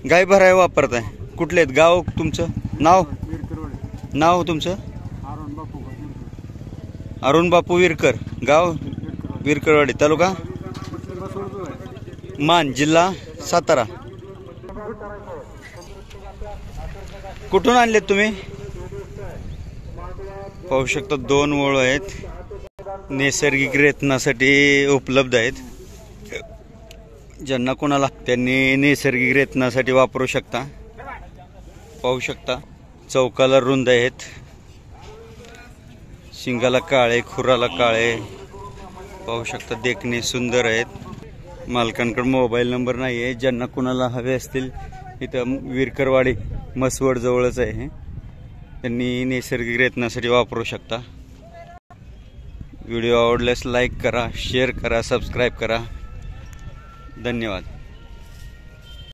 गाय भराय वापरताय? कुठले आहेत गाव तुमचं? नाव तुमचं? अरुण बापू विरकर, गाव विरकरवाडी, तालुका मान, जिल्हा सातारा. कुठून आणलेत तुम्ही? पाहू शकता 2 वळू आहेत, नैसर्गिक रेतनासाठी उपलब्ध आहेत. ज्यांना कोणाला त्यांनी नैसर्गिक रेतनासाठी वापरू शकता. पाहू शकता चौकाला रुंद आहेत, शिंगाला काळे, खुराला काळे. पाहू शकता देखणे सुंदर आहेत. मालकांकडे मोबाईल नंबर नाही आहे, ज्यांना कोणाला हवे असतील इथं विरकरवाडी मसवड जवळच आहे, त्यांनी नैसर्गिक रेतनासाठी वापरू शकता. व्हिडिओ आवडल्यास लाईक करा, शेअर करा, सबस्क्राईब करा. धन्यवाद.